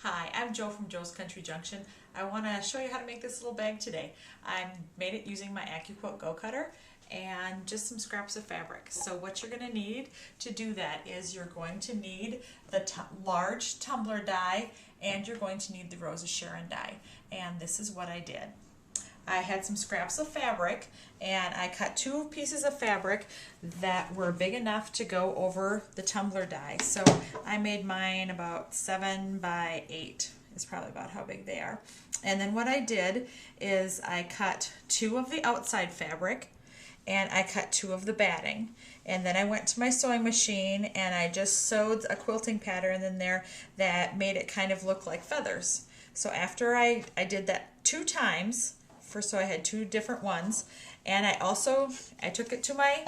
Hi, I'm Joe from Joe's Country Junction. I want to show you how to make this little bag today. I made it using my Accuquilt Go cutter and just some scraps of fabric. So what you're going to need to do that is you're going to need the large tumbler die and you're going to need the Rose of Sharon die. And this is what I did. I had some scraps of fabric and I cut two pieces of fabric that were big enough to go over the tumbler die. So I made mine about 7 by 8 is probably about how big they are. And then what I did is I cut 2 of the outside fabric and I cut 2 of the batting. And then I went to my sewing machine and I just sewed a quilting pattern in there that made it kind of look like feathers. So after I did that 2 times, so I had 2 different ones, and I took it to my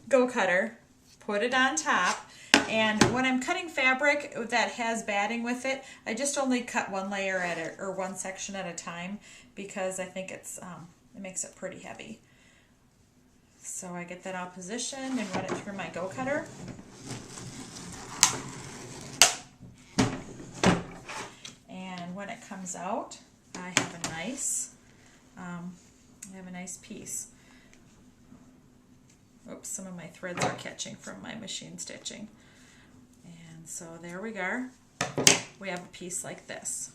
Go cutter, put it on top, and when I'm cutting fabric that has batting with it, I just only cut one layer at it, or one section at a time, because I think it makes it pretty heavy. So I get that all positioned and run it through my Go cutter. And when it comes out, I have a nice piece. Oops, some of my threads are catching from my machine stitching. And so there we go. We have a piece like this.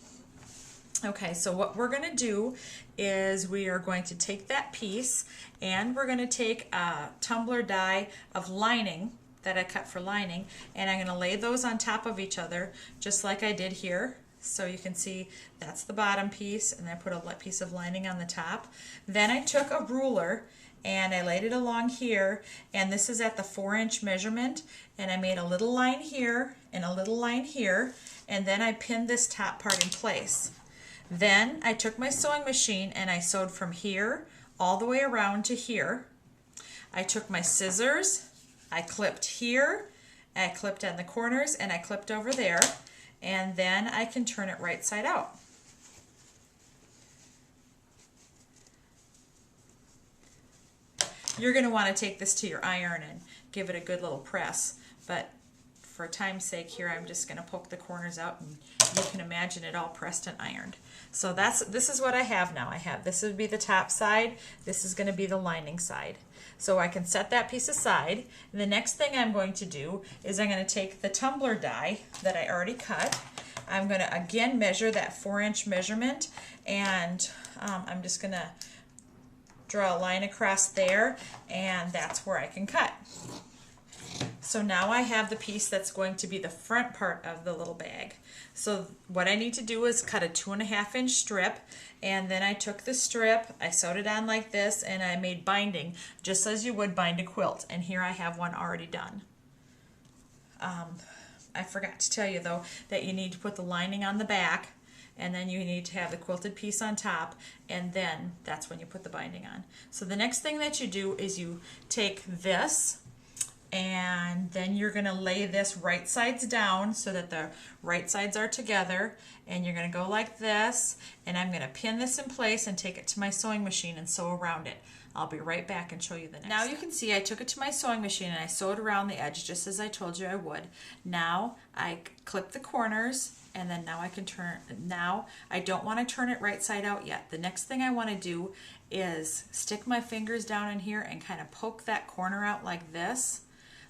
Okay, so what we're going to do is we are going to take that piece and we're going to take a tumbler die of lining that I cut for lining, and I'm going to lay those on top of each other just like I did here. So you can see that's the bottom piece, and I put a piece of lining on the top. Then I took a ruler and I laid it along here, and this is at the 4-inch measurement, and I made a little line here and a little line here, and then I pinned this top part in place. Then I took my sewing machine and I sewed from here all the way around to here. I took my scissors, I clipped here, I clipped on the corners, and I clipped over there. And then I can turn it right side out. You're going to want to take this to your iron and give it a good little press, but for time's sake here I'm just going to poke the corners out, and you can imagine it all pressed and ironed. So this is what I have now. This would be the top side, this is going to be the lining side. So I can set that piece aside. And the next thing I'm going to do is I'm going to take the tumbler die that I already cut. I'm going to again measure that 4-inch measurement, and I'm just going to draw a line across there, and that's where I can cut. So now I have the piece that's going to be the front part of the little bag. So what I need to do is cut a 2.5-inch strip, and then I took the strip, I sewed it on like this, and I made binding just as you would bind a quilt. And here I have one already done. I forgot to tell you though that you need to put the lining on the back, and then you need to have the quilted piece on top, and then that's when you put the binding on. So the next thing that you do is you take this, and then you're going to lay this right sides down so that the right sides are together, and you're going to go like this, and I'm going to pin this in place and take it to my sewing machine and sew around it. I'll be right back and show you the next step. You can see I took it to my sewing machine and I sewed around the edge just as I told you I would. Now I clip the corners, and then now I can turn. Now I don't want to turn it right side out yet. The next thing I want to do is stick my fingers down in here and kind of poke that corner out like this.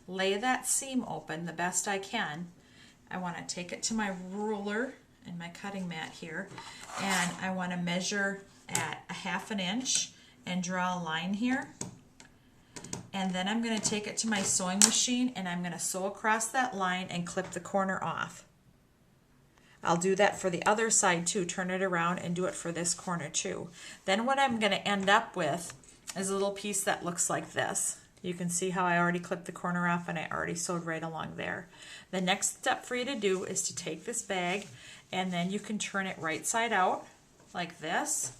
Lay that seam open the best I can. I want to take it to my ruler and my cutting mat here, and I want to measure at a 1/2 inch and draw a line here. And then I'm going to take it to my sewing machine and I'm going to sew across that line and clip the corner off. I'll do that for the other side too, turn it around and do it for this corner too. Then what I'm going to end up with is a little piece that looks like this. You can see how I already clipped the corner off and I already sewed right along there. The next step for you to do is to take this bag, and then you can turn it right side out like this,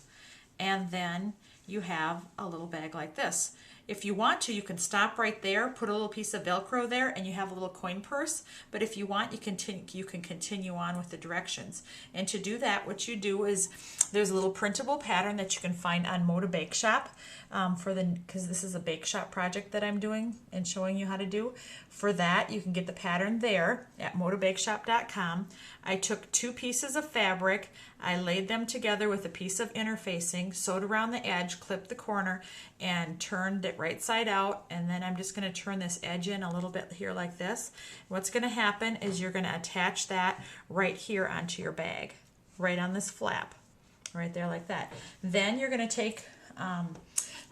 and then you have a little bag like this. If you want to, you can stop right there, put a little piece of Velcro there, and you have a little coin purse. But if you want, you can continue on with the directions. And to do that, what you do is there's a little printable pattern that you can find on Moda Bake Shop because this is a bake shop project that I'm doing and showing you how to do. For that, you can get the pattern there at modabakeshop.com. I took 2 pieces of fabric, I laid them together with a piece of interfacing, sewed around the edge, clipped the corner, and turned it right side out. And then I'm just going to turn this edge in a little bit here like this. What's going to happen is you're going to attach that right here onto your bag, right on this flap, right there like that. Then you're going to take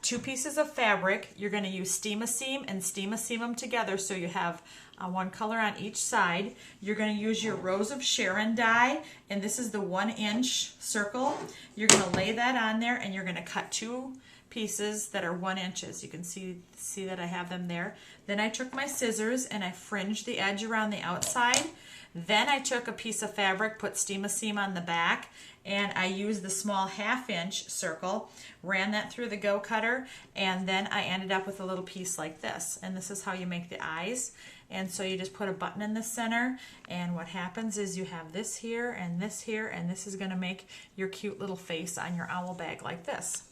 2 pieces of fabric. You're going to use steam-a-seam and steam-a-seam them together so you have one color on each side. You're going to use your Rose of Sharon die, and this is the 1-inch circle. You're going to lay that on there, and you're going to cut 2 pieces that are 1 inches. You can see that I have them there. Then I took my scissors and I fringed the edge around the outside. Then I took a piece of fabric, put steam-a-seam on the back, and I used the small 1/2-inch circle, ran that through the Go cutter, and then I ended up with a little piece like this. And this is how you make the eyes. And so you just put a button in the center, and what happens is you have this here, and this here, and this is going to make your cute little face on your owl bag like this.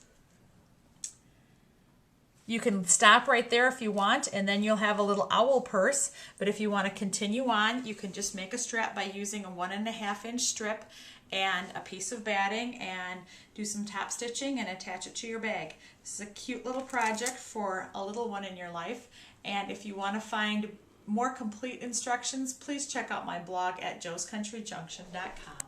You can stop right there if you want, and then you'll have a little owl purse. But if you want to continue on, you can just make a strap by using a 1.5-inch strip and a piece of batting, and do some top stitching and attach it to your bag. This is a cute little project for a little one in your life. And if you want to find more complete instructions, please check out my blog at joescountryjunction.com.